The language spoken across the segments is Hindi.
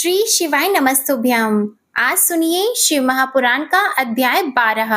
श्री शिवाय नमस्तुभ्यम। आज सुनिए शिव महापुराण का अध्याय 12।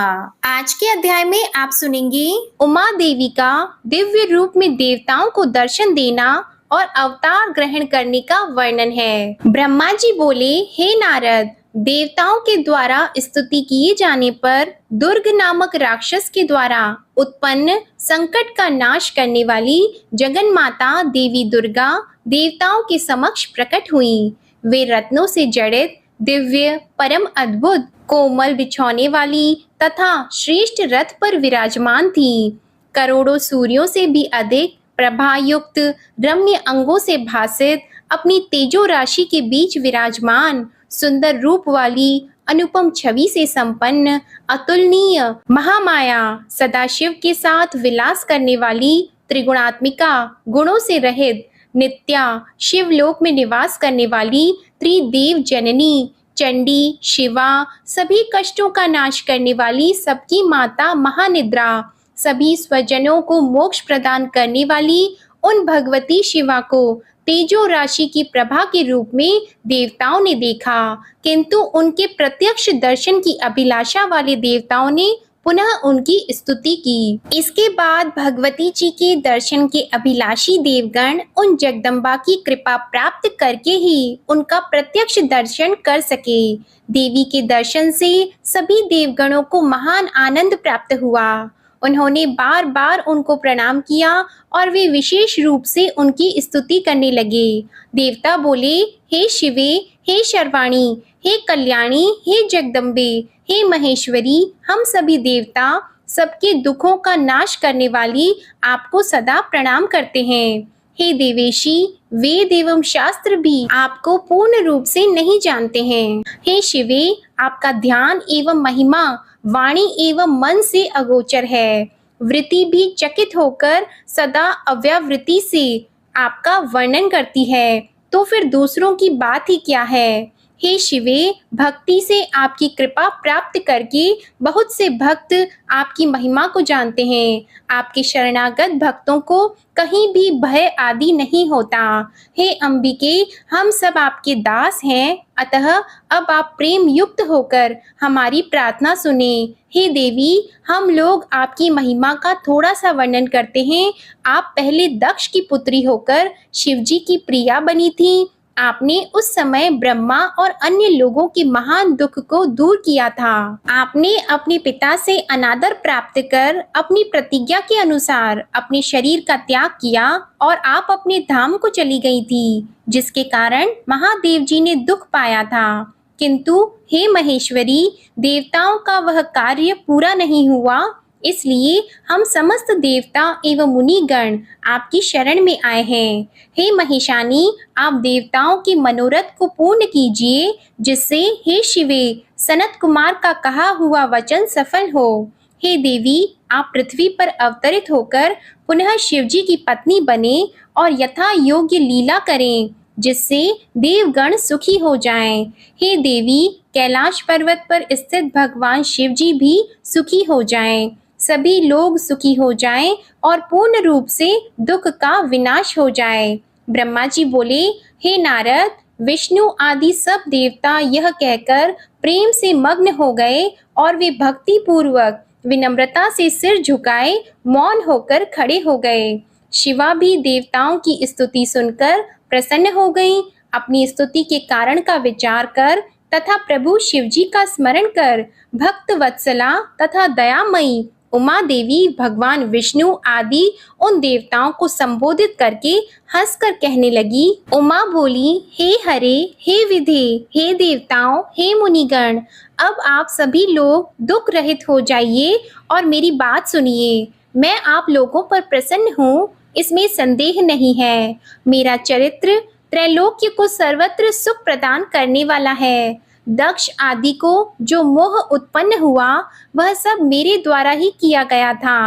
आज के अध्याय में आप सुनेंगे उमा देवी का दिव्य रूप में देवताओं को दर्शन देना और अवतार ग्रहण करने का वर्णन है। ब्रह्मा जी बोले, हे नारद, देवताओं के द्वारा स्तुति किए जाने पर दुर्ग नामक राक्षस के द्वारा उत्पन्न संकट का नाश करने वाली जगन माता देवी दुर्गा देवताओं के समक्ष प्रकट हुई। वे रत्नों से जड़ित दिव्य परम अद्भुत कोमल बिछौने वाली तथा श्रेष्ठ रथ पर विराजमान थी। करोड़ों सूर्यों से भी अधिक प्रभायुक्त रम्य अंगों से भासित अपनी तेजो राशि के बीच विराजमान सुंदर रूप वाली अनुपम छवि से संपन्न अतुलनीय महामाया सदाशिव के साथ विलास करने वाली त्रिगुणात्मिका गुणों से रहित नित्या शिवलोक में निवास करने वाली त्रिदेव जननी चंडी शिवा, सभी कष्टों का नाश करने वाली सबकी माता महानिद्रा, सभी स्वजनों को मोक्ष प्रदान करने वाली उन भगवती शिवा को तेजो राशि की प्रभा के रूप में देवताओं ने देखा, किंतु उनके प्रत्यक्ष दर्शन की अभिलाषा वाले देवताओं ने पुनः उनकी स्तुति की। इसके बाद भगवती जी के दर्शन के अभिलाषी देवगण उन जगदम्बा की कृपा प्राप्त करके ही उनका प्रत्यक्ष दर्शन कर सके। देवी के दर्शन से सभी देवगणों को महान आनंद प्राप्त हुआ। उन्होंने बार बार उनको प्रणाम किया और वे विशेष रूप से उनकी स्तुति करने लगे। देवता बोले, हे शिवे, हे शर्वाणी, हे कल्याणी, हे जगदम्बे, हे महेश्वरी, हम सभी देवता सबके दुखों का नाश करने वाली आपको सदा प्रणाम करते हैं। हे देवेशी, वेद एवं शास्त्र भी आपको पूर्ण रूप से नहीं जानते हैं। हे शिवे, आपका ध्यान एवं महिमा वाणी एवं मन से अगोचर है। वृत्ति भी चकित होकर सदा अव्यावृत्ति से आपका वर्णन करती है, तो फिर दूसरों की बात ही क्या है। हे शिवे, भक्ति से आपकी कृपा प्राप्त करके बहुत से भक्त आपकी महिमा को जानते हैं। आपके शरणागत भक्तों को कहीं भी भय आदि नहीं होता। हे अंबिके, हम सब आपके दास हैं, अतः अब आप प्रेम युक्त होकर हमारी प्रार्थना सुने। हे देवी, हम लोग आपकी महिमा का थोड़ा सा वर्णन करते हैं। आप पहले दक्ष की पुत्री होकर शिवजी की प्रिया बनी थी। आपने उस समय ब्रह्मा और अन्य लोगों के महान दुख को दूर किया था। आपने अपने पिता से अनादर प्राप्त कर अपनी प्रतिज्ञा के अनुसार अपने शरीर का त्याग किया और आप अपने धाम को चली गई थी, जिसके कारण महादेव जी ने दुख पाया था। किंतु हे महेश्वरी, देवताओं का वह कार्य पूरा नहीं हुआ, इसलिए हम समस्त देवता एवं मुनिगण आपकी शरण में आए हैं। हे महिषानी, आप देवताओं के मनोरथ को पूर्ण कीजिए, जिससे हे शिवे सनत कुमार का कहा हुआ वचन सफल हो। हे देवी, आप पृथ्वी पर अवतरित होकर पुनः शिवजी की पत्नी बने और यथा योग्य लीला करें, जिससे देवगण सुखी हो जाएं। हे देवी, कैलाश पर्वत पर स्थित भगवान शिवजी भी सुखी हो जाएं, सभी लोग सुखी हो जाएं और पूर्ण रूप से दुख का विनाश हो जाए। ब्रह्मा जी बोले, हे नारद, विष्णु आदि सब देवता यह कहकर प्रेम से मग्न हो गए और वे भक्ति पूर्वक विनम्रता से सिर झुकाए मौन होकर खड़े हो गए। शिवा भी देवताओं की स्तुति सुनकर प्रसन्न हो गई। अपनी स्तुति के कारण का विचार कर तथा प्रभु शिवजी का स्मरण कर भक्त वत्सला तथा दयामयी उमा देवी भगवान विष्णु आदि उन देवताओं को संबोधित करके हंसकर कहने लगी। उमा बोली, हे हरे, हे विधे, हे देवताओं, हे मुनिगण, अब आप सभी लोग दुख रहित हो जाइए और मेरी बात सुनिए। मैं आप लोगों पर प्रसन्न हूँ, इसमें संदेह नहीं है। मेरा चरित्र त्रैलोक्य को सर्वत्र सुख प्रदान करने वाला है। दक्ष आदि को जो मोह उत्पन्न हुआ वह सब मेरे द्वारा ही किया गया था।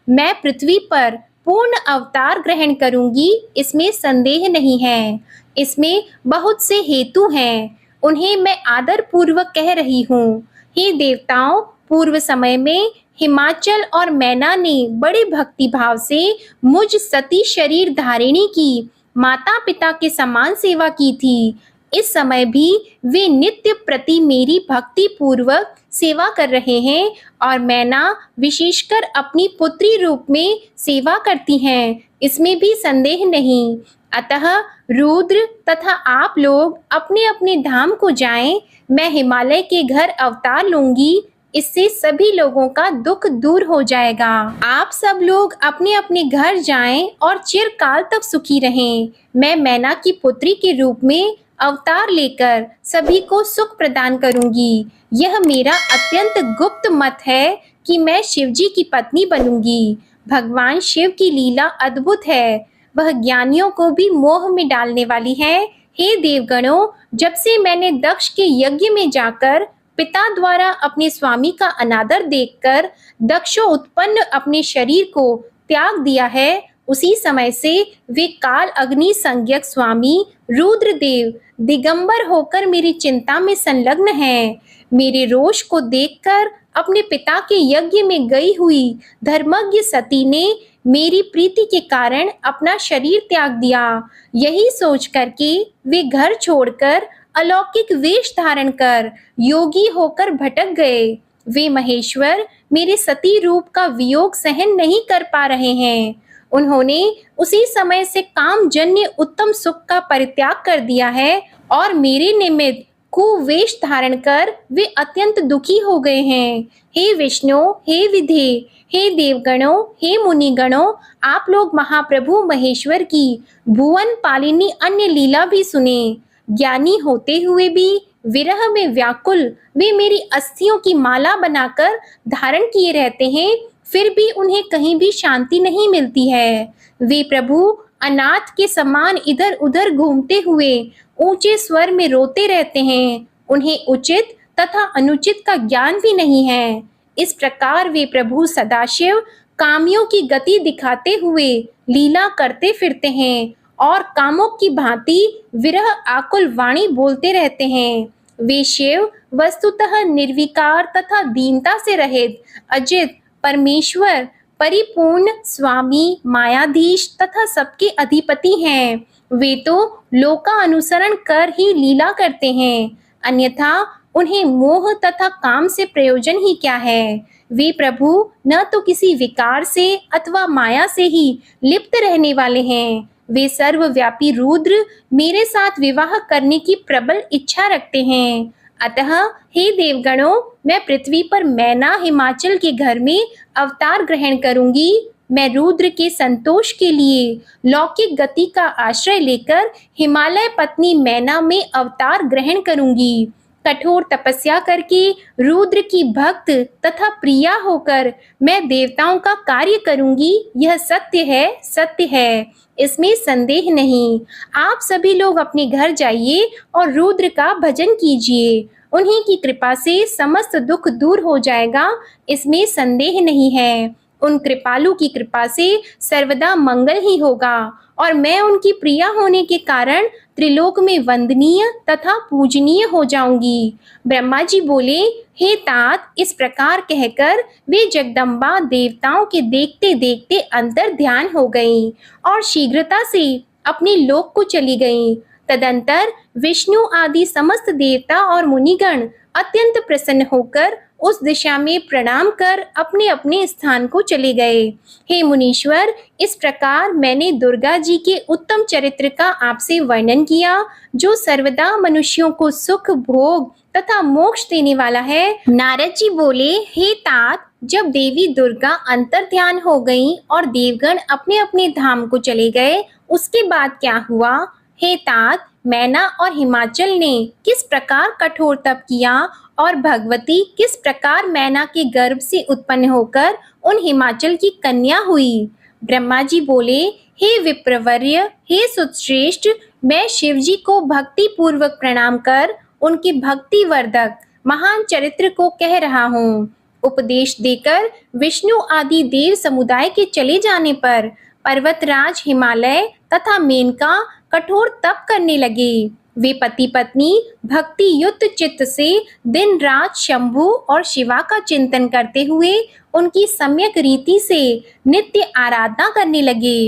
मैं पृथ्वी पर पूर्ण अवतार ग्रहण करूंगी, इसमें संदेह नहीं है। इसमें बहुत से हेतु हैं, उन्हें मैं आदर पूर्वक कह रही हूँ। हे देवताओं, पूर्व समय में हिमाचल और मैना ने बड़े भक्ति भाव से मुझ सती शरीर धारिणी की माता पिता के समान सेवा की थी। इस समय भी वे नित्य प्रति मेरी भक्ति पूर्वक सेवा कर रहे हैं और मैना विशेषकर अपनी पुत्री रूप में सेवा करती हैं, इसमें भी संदेह नहीं। अतः रुद्र तथा आप लोग अपने अपने धाम को जाएं, मैं हिमालय के घर अवतार लूंगी, इससे सभी लोगों का दुख दूर हो जाएगा। आप सब लोग अपने अपने घर जाएं और चिरकाल तक सुखी रहें। मैं मैना की पुत्री के रूप में अवतार लेकर सभी को सुख प्रदान करूंगी। यह मेरा अत्यंत गुप्त मत है कि मैं शिवजी की पत्नी बनूंगी। भगवान शिव की लीला अद्भुत है, वह ज्ञानियों को भी मोह में डालने वाली है। हे देवगणों, जब से मैंने दक्ष के यज्ञ में जाकर पिता द्वारा अपने स्वामी का अनादर देखकर दक्षो उत्पन्न अपने शरीर को त्याग दिया है, उसी समय से वे काल अग्नि संज्ञक स्वामी रुद्रदेव दिगंबर होकर मेरी चिंता में संलग्न हैं। मेरे रोष को देखकर अपने पिता के यज्ञ में गई हुई धर्मज्ञ सती ने मेरी प्रीति के कारण अपना शरीर त्याग दिया। यही सोच करके वे घर छोड़कर अलौकिक वेश धारण कर योगी होकर भटक गए। वे महेश्वर मेरे सती रूप का वियोग सहन नहीं कर पा रहे हैं। उन्होंने उसी समय से कामजन्य उत्तम सुख का परित्याग कर दिया है और मेरे निमित्त कुवेश धारण कर वे अत्यंत दुखी हो गए हैं। हे विष्णु, हे विधे, हे देवगणों, हे मुनिगणों, आप लोग महाप्रभु महेश्वर की भुवन पालिनी अन्य लीला भी सुने। ज्ञानी होते हुए भी विरह में व्याकुल वे मेरी अस्थियों की माला बनाकर धारण किए रहते हैं, फिर भी उन्हें कहीं भी शांति नहीं मिलती है। वे प्रभु अनाथ के समान इधर उधर घूमते हुए ऊंचे स्वर में रोते रहते हैं। उन्हें उचित तथा अनुचित का ज्ञान भी नहीं है। इस प्रकार वे प्रभु सदाशिव कामियों की गति दिखाते हुए लीला करते फिरते हैं और कामों की भांति विरह आकुल वाणी बोलते रहते हैं। वे शिव वस्तुतः निर्विकार तथा दीनता से रहित अजित परमेश्वर परिपूर्ण स्वामी मायाधीश तथा सबके अधिपति हैं। वे तो लोका अनुसरण कर ही लीला करते हैं, अन्यथा उन्हें मोह तथा काम से प्रयोजन ही क्या है। वे प्रभु न तो किसी विकार से अथवा माया से ही लिप्त रहने वाले हैं। वे सर्वव्यापी रुद्र मेरे साथ विवाह करने की प्रबल इच्छा रखते हैं। अतः हे देवगणों, मैं पृथ्वी पर मैना हिमाचल के घर में अवतार ग्रहण करूंगी। मैं रुद्र के संतोष के लिए लौकिक गति का आश्रय लेकर हिमालय पत्नी मैना में अवतार ग्रहण करूंगी। कठोर तपस्या करके रुद्र की भक्त तथा प्रिया होकर मैं देवताओं का कार्य करूंगी। यह सत्य है, सत्य है, इसमें संदेह नहीं। आप सभी लोग अपने घर जाइए और रुद्र का भजन कीजिए। उन्हीं की कृपा से समस्त दुख दूर हो जाएगा, इसमें संदेह नहीं है। उन कृपालु की कृपा से सर्वदा मंगल ही होगा और मैं उनकी प्रिया होने के कारण त्रिलोक में वंदनीय तथा पूजनीय हो जाऊंगी। ब्रह्मा जी बोले, हे तात, इस प्रकार कहकर वे जगदम्बा देवताओं के देखते देखते अंतर ध्यान हो गईं और शीघ्रता से अपने लोक को चली गईं। तदंतर विष्णु आदि समस्त देवता और मुनिगण अत्यंत प्रसन्न होकर उस दिशा में प्रणाम कर अपने अपने स्थान को चले गए। हे मुनीश्वर, इस प्रकार मैंने दुर्गा जी के उत्तम चरित्र का आपसे वर्णन किया, जो सर्वदा मनुष्यों को सुख भोग तथा मोक्ष देने वाला है। नारद जी बोले, हे तात, जब देवी दुर्गा अंतर ध्यान हो गईं और देवगण अपने अपने धाम को चले गए, उसके बाद क्या हुआ? हे तात, मैना और हिमाचल ने किस प्रकार कठोर तप किया और भगवती किस प्रकार मैना के गर्भ से उत्पन्न होकर उन हिमाचल की कन्या हुई। ब्रह्मा जी बोले, हे विप्रवर्य, हे सुतश्रेष्ठ, मैं शिवजी को भक्ति पूर्वक प्रणाम कर उनके भक्ति वर्धक महान चरित्र को कह रहा हूँ। उपदेश देकर विष्णु आदि देव समुदाय के चले जाने पर पर्वतराज हिमालय तथा मेनका कठोर तप करने लगे। वे पति पत्नी भक्ति युक्त चित्त से दिन रात शंभु और शिवा का चिंतन करते हुए उनकी सम्यक रीति से नित्य आराधना करने लगे।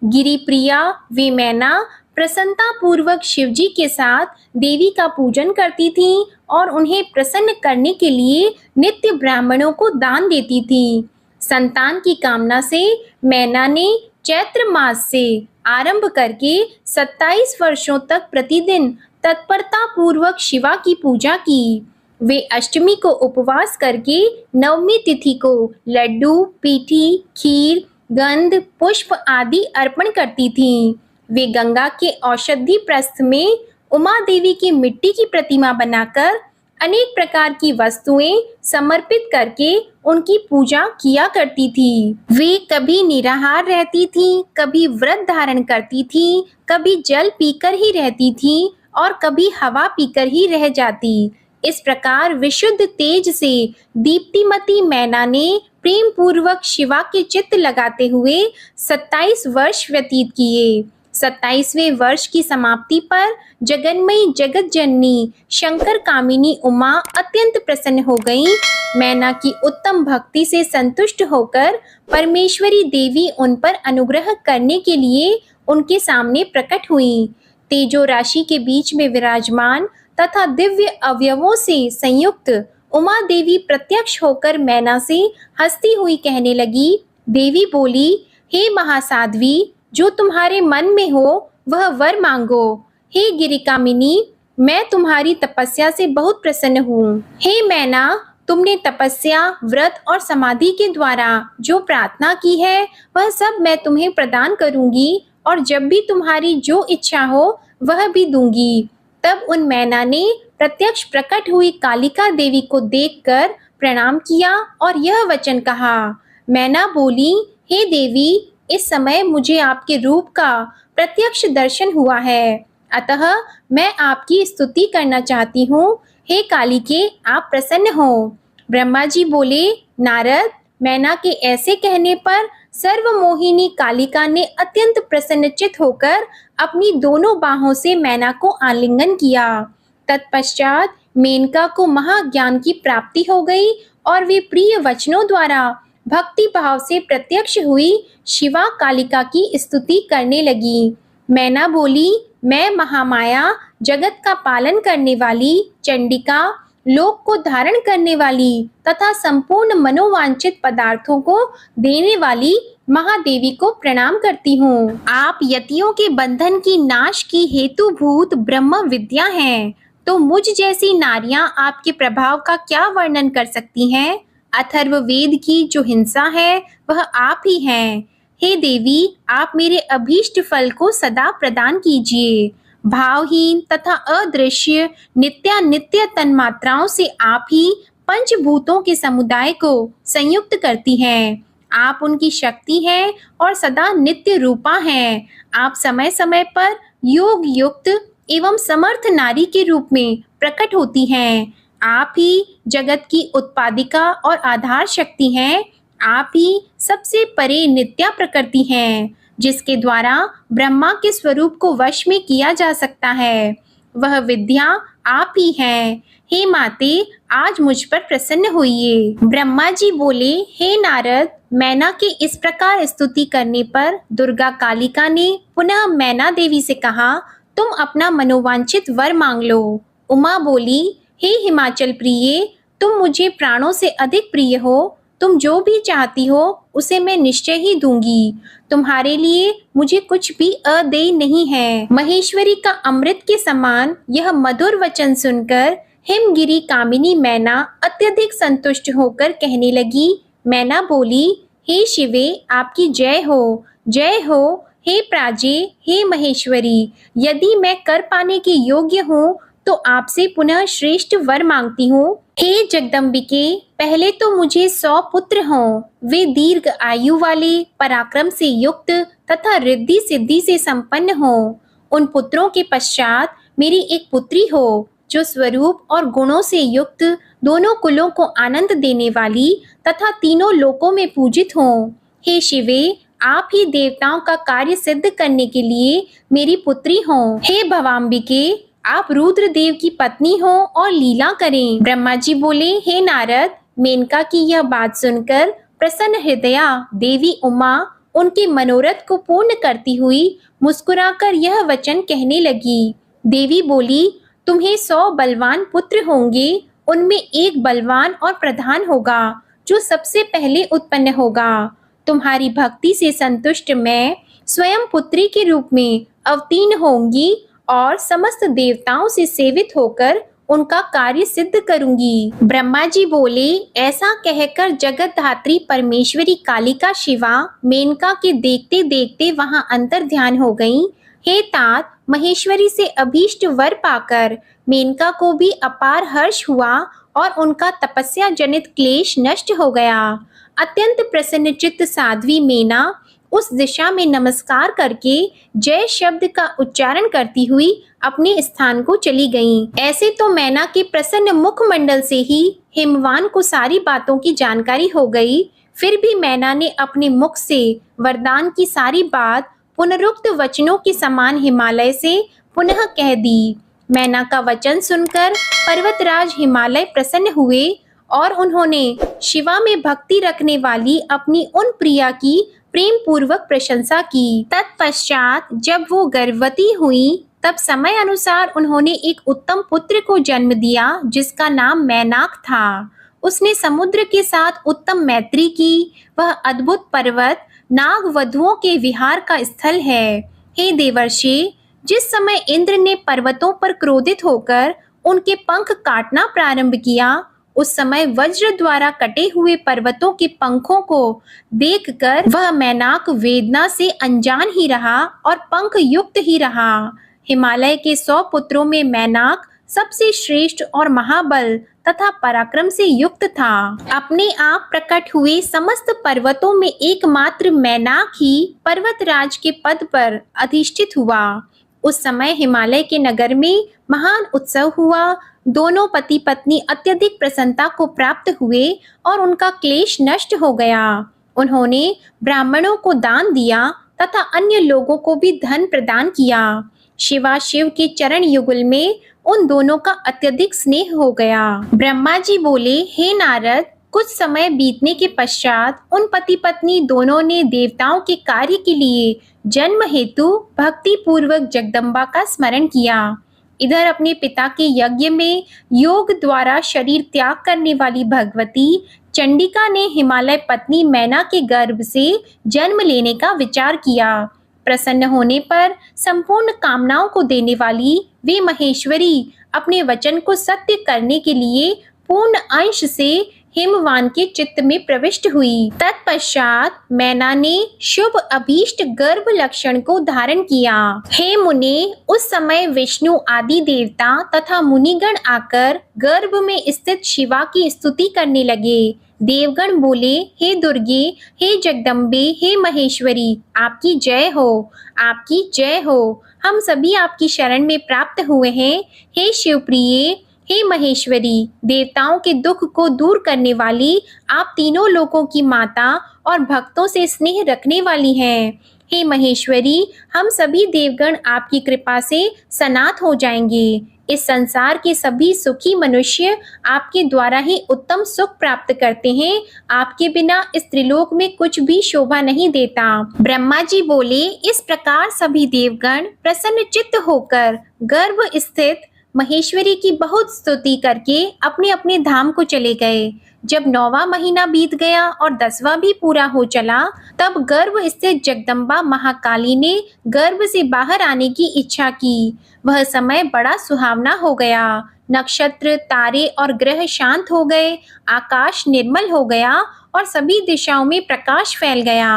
गिरि प्रिया वे मैना प्रसन्नता पूर्वक शिवजी के साथ देवी का पूजन करती थीं और उन्हें प्रसन्न करने के लिए नित्य ब्राह्मणों को दान देती थीं। संतान की कामना से मैना ने चैत्र मास से आरंभ करके 27 वर्षों तक प्रतिदिन तत्परता पूर्वक शिवा की पूजा की। वे अष्टमी को उपवास करके नवमी तिथि को लड्डू, पीठी, खीर, गंध, पुष्प आदि अर्पण करती थीं। वे गंगा के औषधि प्रस्थ में उमा देवी की मिट्टी की प्रतिमा बनाकर अनेक प्रकार की वस्तुएं समर्पित करके उनकी पूजा किया करती थी। वे कभी निराहार रहती थीं, कभी व्रत धारण करती थीं, कभी जल पीकर ही रहती थीं और कभी हवा पीकर ही रह जाती। इस प्रकार विशुद्ध तेज से दीप्तिमती मैना ने प्रेम पूर्वक शिवा के चित्त लगाते हुए 27 वर्ष व्यतीत किए। 27वें वर्ष की समाप्ति पर जगन्मयी जगत जननी शंकर कामिनी उमा अत्यंत प्रसन्न हो गईं। मैना की उत्तम भक्ति से संतुष्ट होकर परमेश्वरी देवी उन पर अनुग्रह करने के लिए उनके सामने प्रकट हुईं। तेजो राशि के बीच में विराजमान तथा दिव्य अवयवों से संयुक्त उमा देवी प्रत्यक्ष होकर मैना से हंसती हुई कहने लगी। देवी बोली, हे महासाध्वी, जो तुम्हारे मन में हो वह वर मांगो। हे गिरिकामिनी, मैं तुम्हारी तपस्या से बहुत प्रसन्न हूँ। हे मैना, तुमने तपस्या, व्रत और समाधि के द्वारा जो प्रार्थना की है वह सब मैं तुम्हें प्रदान करूंगी और जब भी तुम्हारी जो इच्छा हो वह भी दूंगी। तब उन मैना ने प्रत्यक्ष प्रकट हुई कालिका देवी को देखकर प्रणाम किया और यह वचन कहा। मैना बोली, हे देवी, इस समय मुझे आपके रूप का प्रत्यक्ष दर्शन हुआ है, अतः मैं आपकी स्तुति करना चाहती हूँ। हे कालिके, आप प्रसन्न हो। ब्रह्मा जी बोले, नारद, मैना के ऐसे कहने पर सर्वमोहिनी कालिका ने अत्यंत प्रसन्नचित होकर अपनी दोनों बाहों से मैना को आलिंगन किया। तत्पश्चात मेनका को महाज्ञान की प्राप्ति हो गई और वे प्रिय वचनों द्वारा भक्ति भाव से प्रत्यक्ष हुई शिवा कालिका की स्तुति करने लगी। मैना बोली, मैं महामाया, जगत का पालन करने वाली चंडिका, लोक को धारण करने वाली तथा संपूर्ण मनोवांछित पदार्थों को देने वाली महादेवी को प्रणाम करती हूँ। आप यतियों के बंधन की नाश की हेतुभूत ब्रह्म विद्या हैं, तो मुझ जैसी नारियां आपके प्रभाव का क्या वर्णन कर सकती हैं? अथर्ववेद की जो हिंसा है वह आप ही हैं। हे देवी, आप मेरे अभीष्ट फल को सदा प्रदान कीजिए। भावहीन तथा अदृश्य नित्यानित्य तन्मात्राओं से आप ही पंचभूतों के समुदाय को संयुक्त करती हैं। आप उनकी शक्ति हैं और सदा नित्य रूपा हैं। आप समय समय पर योग युक्त एवं समर्थ नारी के रूप में प्रकट होती हैं। आप ही जगत की उत्पादिका और आधार शक्ति हैं। आप ही सबसे परे नित्या प्रकृति हैं, जिसके द्वारा ब्रह्मा के स्वरूप को वश में किया जा सकता है। वह विद्या आप ही हैं। हे माते, आज मुझ पर प्रसन्न होइए। ब्रह्मा जी बोले, हे नारद, मैना के इस प्रकार स्तुति करने पर दुर्गा कालिका ने पुनः मैना देवी से कहा, तुम अपना मनोवांछित वर मांग लो। उमा बोली, हे हिमाचल प्रिय, तुम मुझे प्राणों से अधिक प्रिय हो। तुम जो भी चाहती हो उसे मैं निश्चय ही दूंगी। तुम्हारे लिए मुझे कुछ भी अदेय नहीं है। महेश्वरी का अमृत के समान यह मधुर वचन सुनकर हिमगिरी कामिनी मैना अत्यधिक संतुष्ट होकर कहने लगी। मैना बोली, हे शिवे, आपकी जय हो, जय हो। हे प्राजे, हे महेश्वरी, यदि मैं कर पाने के योग्य हूँ तो आपसे पुनः श्रेष्ठ वर मांगती हूँ। हे जगदम्बिके, पहले तो मुझे 100 पुत्र हों। वे दीर्घ आयु वाले, पराक्रम से युक्त तथा रिद्धि सिद्धि से संपन्न हों। उन पुत्रों के पश्चात मेरी एक पुत्री हो, जो स्वरूप और गुणों से युक्त, दोनों कुलों को आनंद देने वाली तथा तीनों लोकों में पूजित हों। हे शिवे, आप ही देवताओं का कार्य सिद्ध करने के लिए मेरी पुत्री हों। हे भवाम्बिके, आप रुद्र देव की पत्नी हो और लीला करें। ब्रह्मा जी बोले, हे नारद, मेनका की यह बात सुनकर प्रसन्न हृदया देवी उमा उनके मनोरथ को पूर्ण करती हुई मुस्कुराकर यह वचन कहने लगी। देवी बोली, तुम्हें 100 बलवान पुत्र होंगे, उनमें एक बलवान और प्रधान होगा जो सबसे पहले उत्पन्न होगा। तुम्हारी भक्ति से संतुष्ट मैं स्वयं पुत्री के रूप में अवतीर्ण होंगी और समस्त देवताओं से सेवित होकर उनका कार्य सिद्ध करूंगी। ब्रह्मा जी बोले, ऐसा कहकर जगत धात्री परमेश्वरी कालिका शिवा मेनका के देखते देखते वहां अंतर ध्यान हो गईं। हे तात, महेश्वरी से अभीष्ट वर पाकर मेनका को भी अपार हर्ष हुआ और उनका तपस्या जनित क्लेश नष्ट हो गया। अत्यंत प्रसन्नचित्त साध्वी मेना उस दिशा में नमस्कार करके जय शब्द का उच्चारण करती हुई अपने स्थान को चली गईं। ऐसे तो मैना के प्रसन्न मुखमंडल से ही हिमवान को सारी बातों की जानकारी हो गई। फिर भी मैना ने अपने मुख से वरदान की सारी बात पुनरुक्त वचनों के समान हिमालय से पुनः कह दी। मैना का वचन सुनकर पर्वतराज हिमालय प्रसन्न हुए और उन्होंने शिवा में भक्ति रखने वाली अपनी उन प्रिया की प्रेम पूर्वक प्रशंसा की। तत्पश्चात जब वो गर्भवती हुई तब समय अनुसार उन्होंने एक उत्तम पुत्र को जन्म दिया जिसका नाम मैनाक था। उसने समुद्र के साथ उत्तम मैत्री की। वह अद्भुत पर्वत नाग वधुओं के विहार का स्थल है। हे देवर्षि, जिस समय इंद्र ने पर्वतों पर क्रोधित होकर उनके पंख काटना प्रारंभ किया, उस समय वज्र द्वारा कटे हुए पर्वतों के पंखों को देखकर वह मैनाक वेदना से अनजान ही रहा और पंख युक्त ही रहा। हिमालय के 100 पुत्रों में मैनाक सबसे श्रेष्ठ और महाबल तथा पराक्रम से युक्त था। अपने आप प्रकट हुए समस्त पर्वतों में एकमात्र मैनाक ही पर्वतराज के पद पर अधिष्ठित हुआ। उस समय हिमालय के नगर में महान उत्सव हुआ। दोनों पति पत्नी अत्यधिक प्रसन्नता को प्राप्त हुए और उनका क्लेश नष्ट हो गया। उन्होंने ब्राह्मणों को दान दिया तथा अन्य लोगों को भी धन प्रदान किया। शिवा शिव के चरण युगल में उन दोनों का अत्यधिक स्नेह हो गया। ब्रह्मा जी बोले, हे नारद, कुछ समय बीतने के पश्चात उन पति पत्नी दोनों ने देवताओं के कार्य के लिए जन्म हेतु भक्ति पूर्वक जगदम्बा का स्मरण किया। इधर अपने पिता के यज्ञ में योग द्वारा शरीर त्याग करने वाली भगवती चंडिका ने हिमालय पत्नी मैना के गर्भ से जन्म लेने का विचार किया। प्रसन्न होने पर संपूर्ण कामनाओं को देने वाली वे महेश्वरी अपने वचन को सत्य करने के लिए पूर्ण अंश से हिमवान के चित्त में प्रविष्ट हुई। तत्पश्चात मैना ने शुभ अभीष्ट गर्भ लक्षण को धारण किया। हे मुने, उस समय विष्णु आदि देवता तथा मुनिगण आकर गर्भ में स्थित शिवा की स्तुति करने लगे। देवगण बोले, हे दुर्गे, हे जगदम्बे, हे महेश्वरी, आपकी जय हो, आपकी जय हो। हम सभी आपकी शरण में प्राप्त हुए हैं। हे शिवप्रिये, हे महेश्वरी, देवताओं के दुख को दूर करने वाली आप तीनों लोकों की माता और भक्तों से स्नेह रखने वाली हैं। हे महेश्वरी, हम सभी देवगण आपकी कृपा से सनाथ हो जाएंगे। इस संसार के सभी सुखी मनुष्य आपके द्वारा ही उत्तम सुख प्राप्त करते हैं। आपके बिना इस त्रिलोक में कुछ भी शोभा नहीं देता। ब्रह्मा जी बोले, इस प्रकार सभी देवगण प्रसन्न चित्त होकर गर्भ स्थित महेश्वरी की बहुत स्तुति करके अपने अपने धाम को चले गए। जब 9वां महीना बीत गया और 10वां भी पूरा हो चला, तब गर्भ स्थित जगदम्बा महाकाली ने गर्भ से बाहर आने की इच्छा की। वह समय बड़ा सुहावना हो गया। नक्षत्र, तारे और ग्रह शांत हो गए। आकाश निर्मल हो गया और सभी दिशाओं में प्रकाश फैल गया।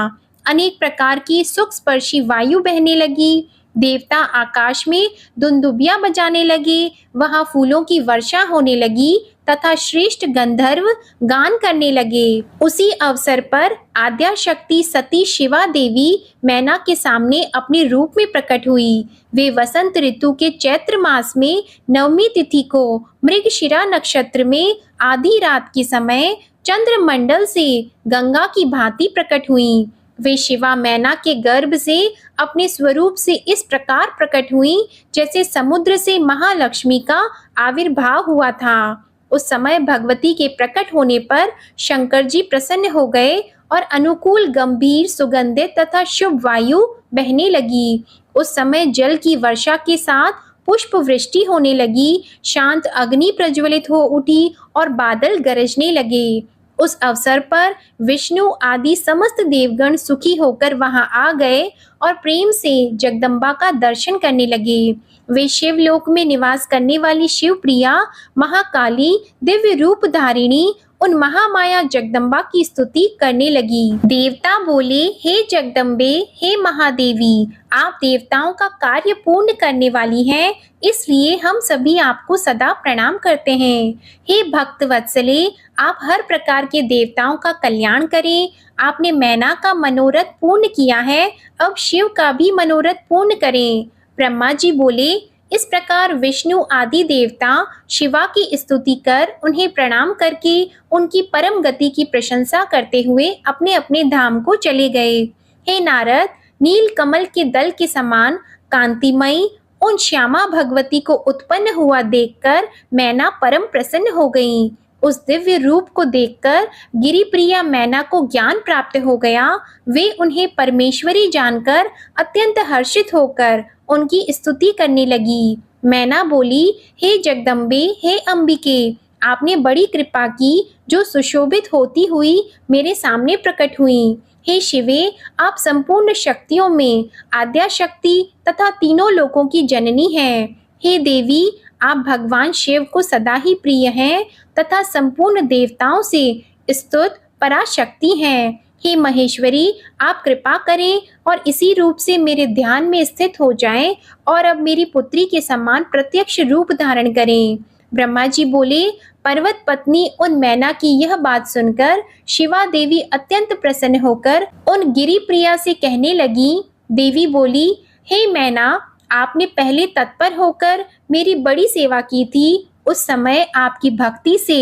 अनेक प्रकार की सुख स्पर्शी वायु बहने लगी। देवता आकाश में दुंदुबियां बजाने लगे। वहां फूलों की वर्षा होने लगी तथा श्रेष्ठ गंधर्व गान करने लगे। उसी अवसर पर आद्या शक्ति सती शिवा देवी मैना के सामने अपने रूप में प्रकट हुई। वे वसंत ऋतु के चैत्र मास में 9वीं तिथि को मृगशिरा नक्षत्र में आधी रात के समय चंद्रमंडल से गंगा की भांति प्रकट हुई। वे शिवा मैना के गर्भ से अपने स्वरूप से इस प्रकार प्रकट हुई जैसे समुद्र से महालक्ष्मी का आविर्भाव हुआ था। उस समय भगवती के प्रकट होने पर शंकर जी प्रसन्न हो गए और अनुकूल गंभीर सुगंधित तथा शुभ वायु बहने लगी। उस समय जल की वर्षा के साथ पुष्प वृष्टि होने लगी, शांत अग्नि प्रज्वलित हो उठी और बादल गरजने लगे। उस अवसर पर विष्णु आदि समस्त देवगण सुखी होकर वहां आ गए और प्रेम से जगदम्बा का दर्शन करने लगे। वे शिवलोक में निवास करने वाली शिवप्रिया महाकाली दिव्य रूप धारिणी उन महामाया जगदम्बा की स्तुति करने लगी। देवता बोले, हे जगदम्बे, हे महादेवी, आप देवताओं का कार्य पूर्ण करने वाली हैं, इसलिए हम सभी आपको सदा प्रणाम करते हैं। हे भक्त वत्सले, आप हर प्रकार के देवताओं का कल्याण करें। आपने मैना का मनोरथ पूर्ण किया है, अब शिव का भी मनोरथ पूर्ण करें। ब्रह्मा जी बोले, इस प्रकार विष्णु आदि देवता शिवा की स्तुति कर उन्हें प्रणाम करके उनकी परम गति की प्रशंसा करते हुए अपने अपने धाम को चले गए। हे नारद, नील कमल के दल के समान कांतिमयी उन श्यामा भगवती को उत्पन्न हुआ देखकर मैना परम प्रसन्न हो गईं। उस दिव्य रूप को देखकर गिरिप्रिया मैना को ज्ञान प्राप्त हो गया। वे उन्हें परमेश्वरी जानकर अत्यंत हर्षित होकर उनकी स्तुति करने लगी। मैना बोली, हे जगदम्बे, हे अंबिके, आपने बड़ी कृपा की जो सुशोभित होती हुई मेरे सामने प्रकट हुई। हे शिवे, आप संपूर्ण शक्तियों में आद्या शक्ति तथा तीनों लोकों की जननी हैं। हे देवी, आप भगवान शिव को सदा ही प्रिय हैं तथा संपूर्ण देवताओं से स्तुत पराशक्ति हैं। हे महेश्वरी, आप कृपा करें और इसी रूप से मेरे ध्यान में स्थित हो जाएं और अब मेरी पुत्री के समान प्रत्यक्ष रूप धारण करें। ब्रह्मा जी बोले, पर्वत पत्नी उन मैना की यह बात सुनकर शिवा देवी अत्यंत प्रसन्न होकर उन गिरिप्रिया से कहने लगी। देवी बोली, हे मैना, आपने पहले तत्पर होकर मेरी बड़ी सेवा की थी। उस समय आपकी भक्ति से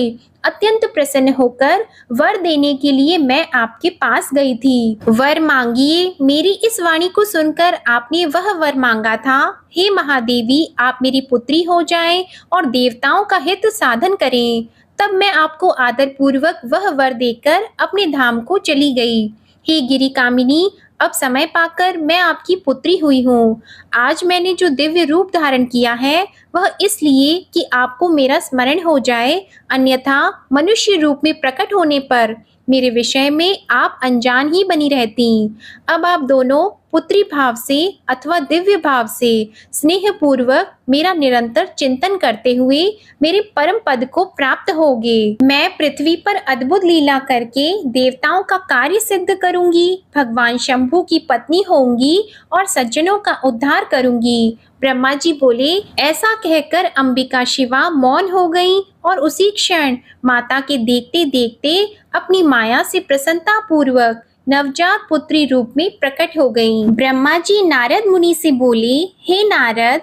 अत्यंत प्रसन्न होकर वर देने के लिए मैं आपके पास गई थी। वर मांगिए। मेरी इस वाणी को सुनकर आपने वह वर मांगा था। हे महादेवी, आप मेरी पुत्री हो जाएं और देवताओं का हित साधन करें। तब मैं आपको आदर पूर्वक वह वर देकर अपने धाम को चली गई। हे गिरि कामिनी, अब समय पाकर मैं आपकी पुत्री हुई हूँ। आज मैंने जो दिव्य रूप धारण किया है वह इसलिए कि आपको मेरा स्मरण हो जाए, अन्यथा मनुष्य रूप में प्रकट होने पर मेरे विषय में आप अनजान ही बनी रहती। अब आप दोनों पुत्री भाव से अथवा दिव्य भाव से स्नेह पूर्वक मेरा निरंतर चिंतन करते हुए मेरे परम पद को प्राप्त होगे। मैं पृथ्वी पर अद्भुत लीला करके देवताओं का कार्य सिद्ध करूंगी, भगवान शंभु की पत्नी होंगी और सज्जनों का उद्धार करूंगी। ब्रह्मा जी बोले, ऐसा कहकर अंबिका शिवा मौन हो गई और उसी क्षण माता के देखते देखते अपनी माया से प्रसन्नता पूर्वक नवजात पुत्री रूप में प्रकट हो गईं। ब्रह्मा जी नारद मुनि से बोले, हे नारद,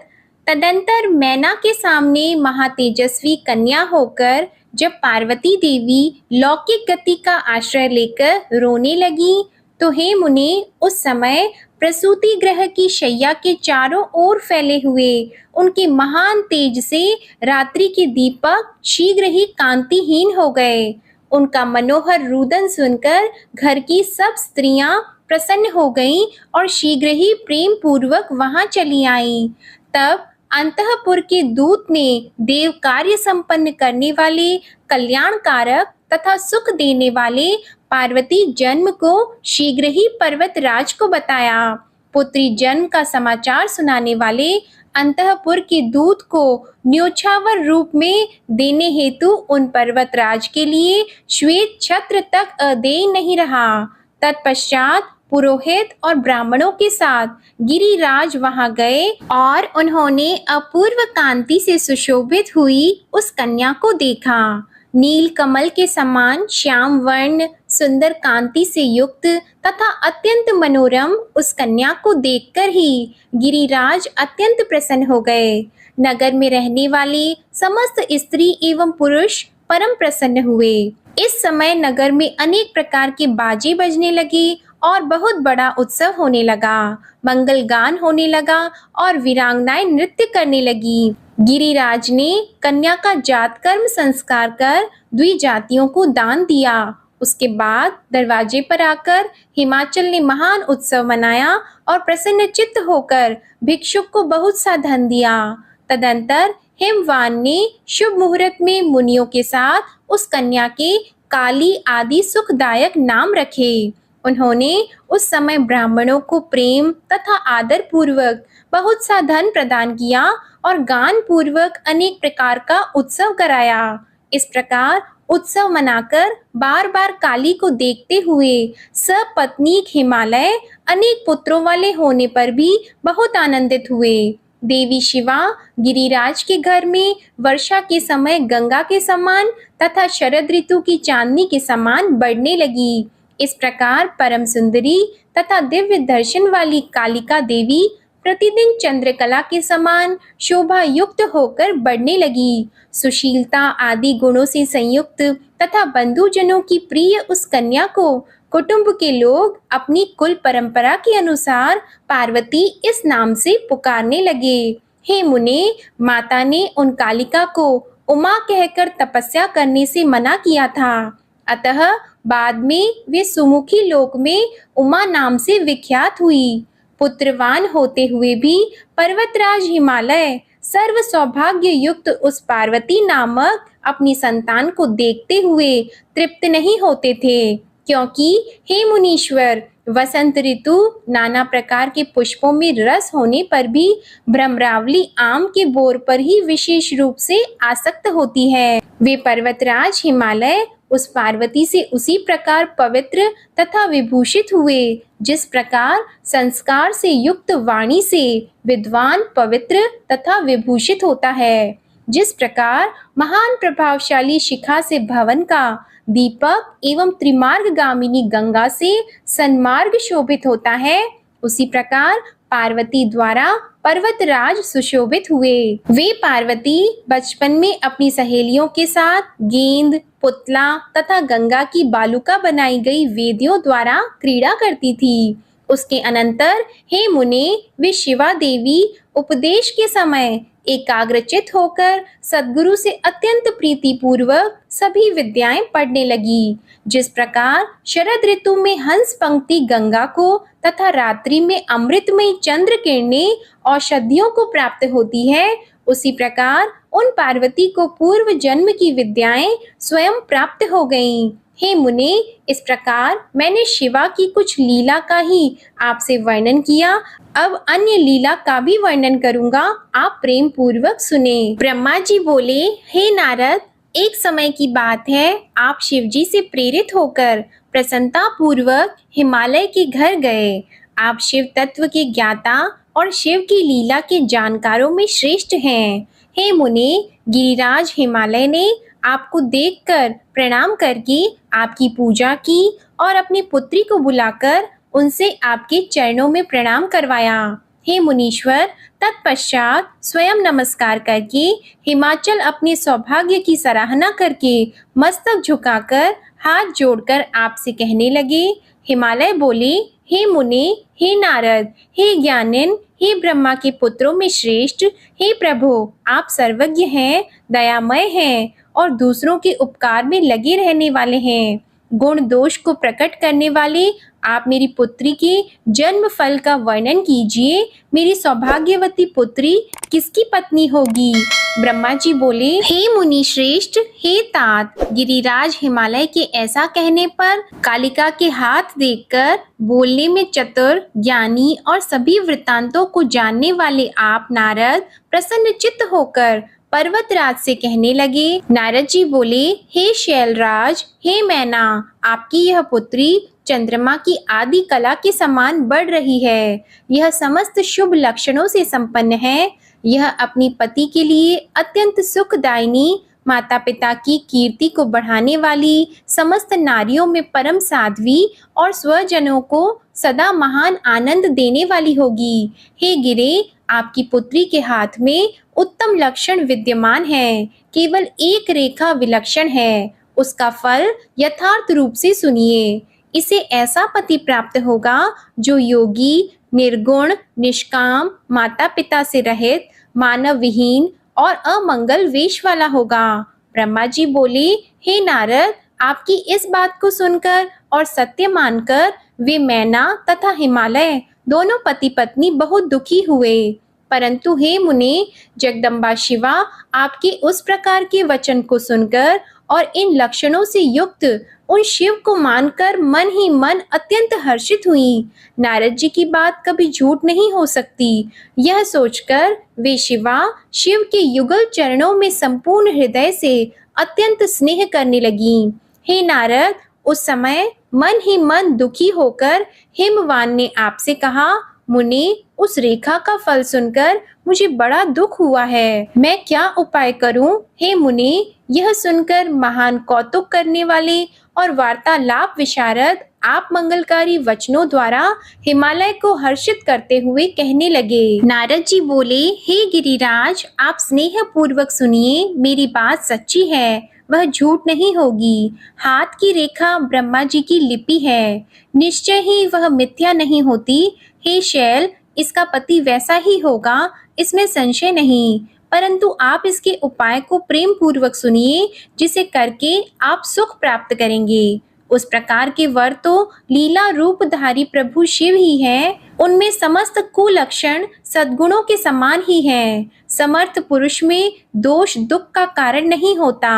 तदंतर मैना के सामने महातेजस्वी कन्या होकर जब पार्वती देवी लौकिक गति का आश्रय लेकर रोने लगी, तो हे मुने, उस समय प्रसूति गृह की शैया के चारों ओर फैले हुए उनके महान तेज से रात्रि के दीपक शीघ्र ही कांतिहीन हो गए। उनका मनोहर रुदन सुनकर घर की सब स्त्रियां प्रसन्न हो गईं और शीघ्र ही प्रेम पूर्वक वहां चली आईं। तब अंतःपुर के दूत ने देव कार्य संपन्न करने वाले कल्याणकारक तथा सुख देने वाले पार्वती जन्म को शीघ्र ही पर्वतराज को बताया। पुत्री जन्म का समाचार सुनाने वाले अंतःपुर के दूत को न्योछावर रूप में देने हेतु उन पर्वतराज के लिए श्वेत छत्र तक अदेय नहीं रहा। तत्पश्चात पुरोहित और ब्राह्मणों के साथ गिरिराज वहां गए और उन्होंने अपूर्व कांति से सुशोभित हुई उस कन्या को देखा। नील कमल के समान श्याम वर्ण सुंदर कांति से युक्त तथा अत्यंत मनोरम उस कन्या को देखकर ही गिरिराज अत्यंत प्रसन्न हो गए। नगर में रहने वाले समस्त स्त्री एवं पुरुष परम प्रसन्न हुए। इस समय नगर में अनेक प्रकार के बाजे बजने लगे और बहुत बड़ा उत्सव होने लगा। मंगल गान होने लगा और वीरांगनाएं नृत्य करने लगी। गिरिराज ने कन्या का जात कर्म संस्कार कर द्विजातियों को दान दिया। उसके बाद दरवाजे पर आकर हिमाचल ने महान उत्सव मनाया और प्रसन्नचित्त होकर भिक्षुक को बहुत सा धन दिया। तदंतर हिमवान ने शुभ मुहूर्त में मुनियों के साथ उस कन्या के काली आदि सुखदायक नाम रखे। उन्होंने उस समय ब्राह्मणों को प्रेम तथा आदर पूर्वक बहुत सा धन प्रदान किया और गान पूर्वक अनेक प्रकार का उत्सव कराया। इस प्रकार उत्सव मनाकर बार बार काली को देखते हुए सपत्नीक हिमालय अनेक पुत्रों वाले होने पर भी बहुत आनंदित हुए। देवी शिवा गिरिराज के घर में वर्षा के समय गंगा के समान तथा शरद ऋतु की चांदनी के समान बढ़ने लगी। इस प्रकार परम सुंदरी तथा दिव्य दर्शन वाली कालिका देवी प्रतिदिन चंद्रकला के समान शोभा युक्त होकर बढ़ने लगी। सुशीलता आदि गुणों से संयुक्त तथा बंधुजनों की प्रिय उस कन्या को कुटुंब के लोग अपनी कुल परंपरा के अनुसार पार्वती इस नाम से पुकारने लगे। हे मुने, माता ने उन कालिका को उमा कहकर तपस्या करने से मना किया था, अतः बाद में वे सुमुखी लोक में उमा नाम से विख्यात हुई। पुत्रवान होते हुए भी पर्वतराज हिमालय सर्व सौभाग्य युक्त उस पार्वती नामक अपनी संतान को देखते हुए तृप्त नहीं होते थे, क्योंकि हे मुनीश्वर, वसंत ऋतु नाना प्रकार के पुष्पों में रस होने पर भी भ्रमरावली आम के बोर पर ही विशेष रूप से आसक्त होती है। वे पर्वतराज हिमालय उस पार्वती से उसी प्रकार पवित्र तथा विभूषित हुए जिस प्रकार संस्कार से युक्त वाणी से विद्वान पवित्र तथा विभूषित होता है। जिस प्रकार महान प्रभावशाली शिखा से भवन का दीपक एवं त्रिमार्ग गामिनी गंगा से सन्मार्ग शोभित होता है, उसी प्रकार पार्वती द्वारा पर्वतराज सुशोभित हुए। वे पार्वती बचपन में अपनी सहेलियों के साथ गेंद, पुतला तथा गंगा की बालुका बनाई गई वेदियों द्वारा क्रीड़ा करती थी। उसके अनंतर हे मुने, वे शिवा देवी उपदेश के समय एकाग्रचित होकर सद्गुरु से अत्यंत प्रीति पूर्वक सभी विद्याएं पढ़ने लगी। जिस प्रकार शरद ऋतु में हंस पंक्ति गंगा को तथा रात्रि में अमृतमयी चंद्र किरणें औषधियों को प्राप्त होती है, उसी प्रकार उन पार्वती को पूर्व जन्म की विद्याएं स्वयं प्राप्त हो गईं। हे मुने, इस प्रकार मैंने शिवा की कुछ लीला का ही आपसे वर्णन किया। अब अन्य लीला का भी वर्णन करूंगा, आप प्रेम पूर्वक सुने। ब्रह्मा जी बोले, हे नारद, एक समय की बात है, आप शिव जी से प्रेरित होकर प्रसन्नता पूर्वक हिमालय के घर गए। आप शिव तत्व के ज्ञाता और शिव की लीला के जानकारों में श्रेष्ठ हैं। हे मुने, गिरिराज हिमालय ने आपको देखकर प्रणाम करके आपकी पूजा की और अपनी पुत्री को बुलाकर उनसे आपके चरणों में प्रणाम करवाया। हे मुनीश्वर, तत्पश्चात स्वयं नमस्कार करके हिमाचल अपने सौभाग्य की सराहना करके मस्तक झुकाकर हाथ जोड़कर आपसे कहने लगे। हिमालय बोले, हे मुने, हे नारद, हे ज्ञानिन, हे ब्रह्मा के पुत्रों में श्रेष्ठ, हे प्रभु, आप सर्वज्ञ हैं, दयामय हैं और दूसरों के उपकार में लगे रहने वाले हैं। गुण दोष को प्रकट करने वाले आप मेरी पुत्री के जन्म फल का वर्णन कीजिए। मेरी सौभाग्यवती पुत्री किसकी पत्नी होगी? ब्रह्मा जी बोले, हे मुनि श्रेष्ठ, हे तात। गिरिराज हिमालय के ऐसा कहने पर कालिका के हाथ देखकर बोलने में चतुर, ज्ञानी और सभी वृत्तांतों को जानने वाले आप नारद प्रसन्नचित्त होकर पर्वतराज से कहने लगे। नारद जी बोले, हे शैलराज, हे मैना, आपकी यह पुत्री चंद्रमा की आदि कला के समान बढ़ रही है। यह समस्त शुभ लक्षणों से संपन्न है। यह अपनी पति के लिए अत्यंत सुखदायिनी, माता पिता की कीर्ति को बढ़ाने वाली, समस्त नारियों में परम साध्वी और स्वजनों को सदा महान आनंद देने वाली होगी। हे गिरे, आपकी पुत्री के हाथ में उत्तम लक्षण विद्यमान है। केवल एक रेखा विलक्षण है। उसका फल यथार्थ रूप से सुनिए। इसे ऐसा पति प्राप्त होगा जो योगी, निर्गुण, निष्काम, माता पिता से रहित, मानव विहीन और अमंगल वेश वाला होगा। ब्रह्मा जी बोले, हे नारद, आपकी इस बात को सुनकर और सत्य मानकर वे मैना तथा हिमालय दोनों पति पत्नी बहुत दुखी हुए। परंतु हे मुनि, जगदम्बा शिवा आपके उस प्रकार के वचन को सुनकर और इन लक्षणों से युक्त उन शिव को मानकर मन ही मन अत्यंत हर्षित हुई। नारद जी की बात कभी झूठ नहीं हो सकती, यह सोचकर वे शिवा शिव के युगल चरणों में संपूर्ण हृदय से अत्यंत स्नेह करने लगी। हे नारद, उस समय मन ही मन दुखी होकर हिमवान ने आपसे कहा, मुनि, उस रेखा का फल सुनकर मुझे बड़ा दुख हुआ है, मैं क्या उपाय करूं? हे मुनि, यह सुनकर महान कौतुक करने वाले और वार्तालाप विशारद आप मंगलकारी वचनों द्वारा हिमालय को हर्षित करते हुए कहने लगे। नारद जी बोले, हे गिरिराज, आप स्नेह पूर्वक सुनिए, मेरी बात सच्ची है, वह झूठ नहीं होगी। हाथ की रेखा ब्रह्मा जी की लिपि है, निश्चय ही वह मिथ्या नहीं होती। हे शैल, इसका पति वैसा ही होगा, इसमें संशय नहीं। परंतु आप इसके उपाय को प्रेम पूर्वक सुनिए, जिसे करके आप सुख प्राप्त करेंगे। उस प्रकार के वर तो लीला रूपधारी प्रभु शिव ही हैं। उनमें समस्त कुलक्षण सद्गुणों के समान ही हैं। समर्थ पुरुष में दोष दुख का कारण नहीं होता,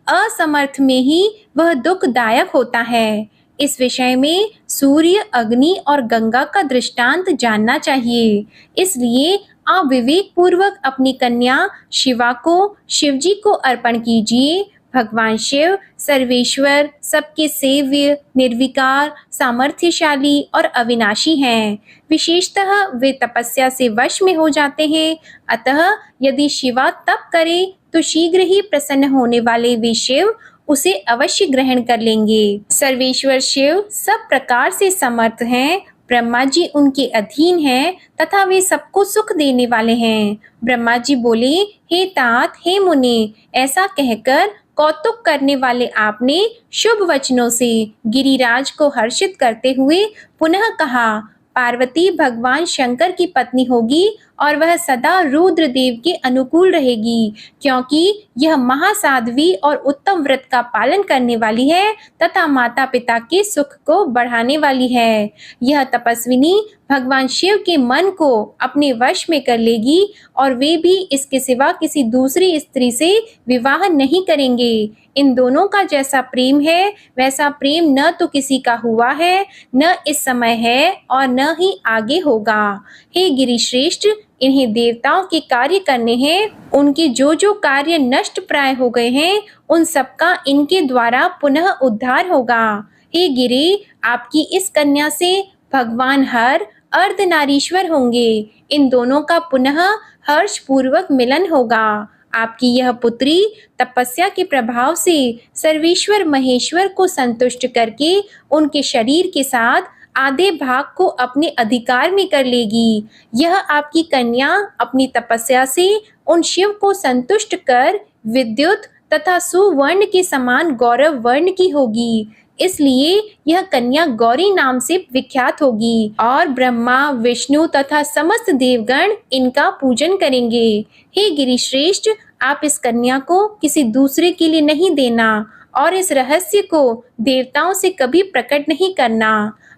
असमर्थ में ही वह दुखदायक होता है। इस विषय में सूर्य, अग्नि और गंगा का दृष्टांत जानना चाहिए। इसलिए आप विवेक पूर्वक अपनी कन्या शिवा को शिवजी को अर्पण कीजिए। भगवान शिव सर्वेश्वर, सबके सेव्य, निर्विकार, सामर्थ्यशाली और अविनाशी हैं। विशेषतः वे तपस्या से वश में हो जाते हैं। अतः यदि शिवा तप करे तो शीघ्र ही प्रसन्न होने वाले वे शिव उसे अवश्य ग्रहण कर लेंगे। सर्वेश्वर शिव सब प्रकार से समर्थ हैं। ब्रह्मा जी उनके अधीन हैं तथा वे सबको सुख देने वाले हैं। ब्रह्मा जी बोले, हे तात, हे मुनि, ऐसा कहकर कौतुक करने वाले आपने शुभ वचनों से गिरिराज को हर्षित करते हुए पुनः कहा, पार्वती भगवान शंकर की पत्नी होगी और वह सदा रुद्र देव के अनुकूल रहेगी, क्योंकि यह महासाध्वी और उत्तम व्रत का पालन करने वाली है तथा माता पिता के सुख को बढ़ाने वाली है। यह तपस्विनी भगवान शिव के मन को अपने वश में कर लेगी और वे भी इसके सिवा किसी दूसरी स्त्री से विवाह नहीं करेंगे। इन दोनों का जैसा प्रेम है वैसा प्रेम न तो किसी का हुआ है, न इस समय है और न ही आगे होगा। हे गिरिश्रेष्ठ, इन्हें देवताओं के कार्य करने हैं। उनके जो जो कार्य नष्ट प्राय हो गए हैं उन सबका इनके द्वारा पुनः उद्धार होगा। हे गिरि, आपकी इस कन्या से भगवान हर अर्धनारीश्वर होंगे। इन दोनों का पुनः हर्ष पूर्वक मिलन होगा। आपकी यह पुत्री तपस्या के प्रभाव से सर्वेश्वर महेश्वर को संतुष्ट करके उनके शरीर के साथ आधे भाग को अपने अधिकार में कर लेगी। यह आपकी कन्या अपनी तपस्या से उन शिव को संतुष्ट कर विद्युत तथा सुवर्ण के समान गौरव वर्ण की होगी। इसलिए यह कन्या गौरी नाम से विख्यात होगी और ब्रह्मा, विष्णु तथा समस्त देवगण इनका पूजन करेंगे। हे गिरिश्रेष्ठ, आप इस कन्या को किसी दूसरे के लिए नहीं देना और इस रहस्य को देवताओं से कभी प्रकट नहीं करना।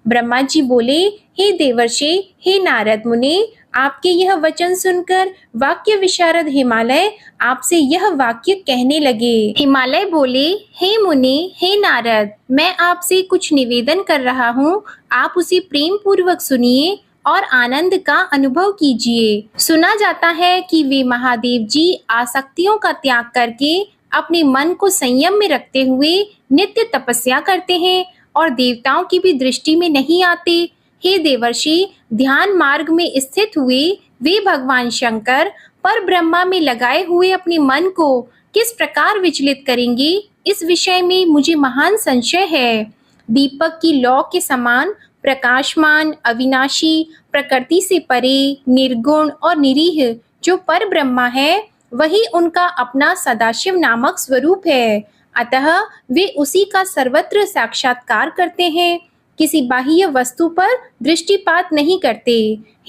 ब्रह्मा जी बोले, हे देवर्षि, हे नारद मुनि, आपके यह वचन सुनकर वाक्य विशारद हिमालय आपसे यह वाक्य कहने लगे। हिमालय बोले, हे मुनि, हे नारद, मैं आपसे कुछ निवेदन कर रहा हूँ, आप उसे प्रेम पूर्वक सुनिए और आनंद का अनुभव कीजिए। सुना जाता है कि वे महादेव जी आसक्तियों का त्याग करके अपने मन को संयम में रखते हुए नित्य तपस्या करते हैं और देवताओं की भी दृष्टि में नहीं आते। हे देवर्षि, ध्यान मार्ग में स्थित हुए वे भगवान शंकर पर ब्रह्मा में लगाए हुए अपने मन को किस प्रकार विचलित करेंगे, इस विषय में मुझे महान संशय है। दीपक की लौ के समान प्रकाशमान, अविनाशी, प्रकृति से परे, निर्गुण और निरीह जो पर ब्रह्मा है, वही उनका अपना सदाशिव नामक स्वरूप है। अतः वे उसी का सर्वत्र साक्षात्कार करते हैं। किसी बाह्य वस्तु पर दृष्टिपात नहीं करते।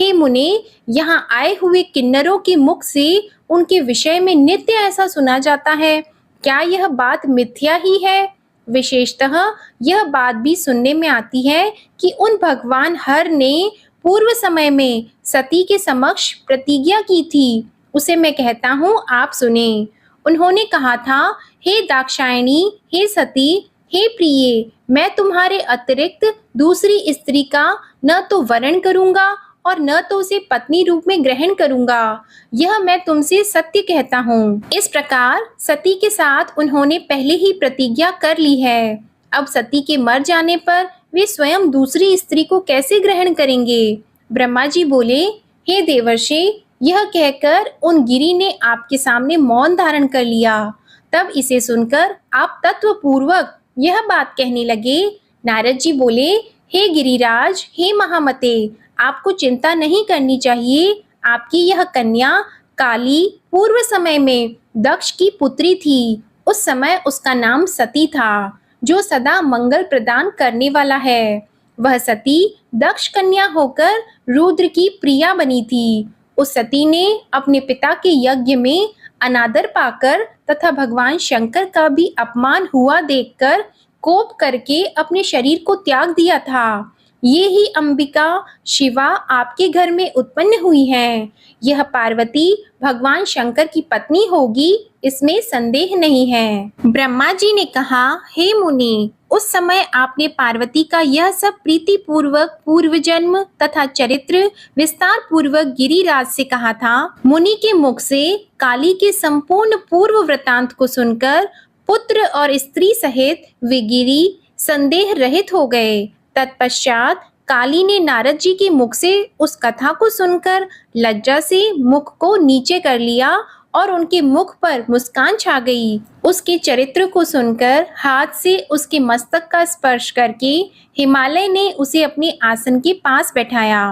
हे मुने, यहाँ आए हुए किन्नरों के मुख से उनके विषय में नित्य ऐसा सुना जाता है। क्या यह बात मिथ्या ही है? विशेषतः यह बात भी सुनने में आती है कि उन भगवान हर ने पूर्व समय में सती के समक्ष प्रतिज्ञा की थी। उसे मैं कहता हूँ, आप सुने। उन्होंने कहा था, हे दाक्षायणी, हे सती, हे प्रिय, मैं तुम्हारे अतिरिक्त दूसरी स्त्री का न तो वरण करूंगा और न तो उसे पत्नी रूप में ग्रहण करूंगा। यह मैं तुमसे सत्य कहता हूँ। इस प्रकार सती के साथ उन्होंने पहले ही प्रतिज्ञा कर ली है। अब सती के मर जाने पर वे स्वयं दूसरी स्त्री को कैसे ग्रहण करेंगे? ब्रह्मा जी बोले, हे देवर्षि, यह कहकर उन गिरी ने आपके सामने मौन धारण कर लिया। तब इसे सुनकर आप तत्वपूर्वक यह बात कहने लगे। नारद जी बोले, हे गिरिराज, हे महामते, आपको चिंता नहीं करनी चाहिए। आपकी यह कन्या काली पूर्व समय में दक्ष की पुत्री थी। उस समय उसका नाम सती था, जो सदा मंगल प्रदान करने वाला है। वह सती दक्ष कन्या होकर रुद्र की प्रिया बनी थी। उस सती ने अपने पिता के यज्ञ में अनादर पाकर तथा भगवान शंकर का भी अपमान हुआ देखकर कोप करके अपने शरीर को त्याग दिया था। ये ही अंबिका शिवा आपके घर में उत्पन्न हुई हैं। यह पार्वती भगवान शंकर की पत्नी होगी, इसमें संदेह नहीं है। ब्रह्मा जी ने कहा, हे मुनि, उस समय आपने पार्वती का यह सब प्रीति पूर्वक पूर्व जन्म तथा चरित्र विस्तार पूर्वक गिरिराज से कहा था। मुनि के मुख से काली के संपूर्ण पूर्व वृतांत को सुनकर पुत्र और स्त्री सहित वे गिरी संदेह रहित हो गए। तत्पश्चात काली ने नारद जी के मुख से उस कथा को सुनकर लज्जा से मुख को नीचे कर लिया और उनके मुख पर मुस्कान छा गई। उसके चरित्र को सुनकर हाथ से उसके मस्तक का स्पर्श करके हिमालय ने उसे अपने आसन के पास बैठाया।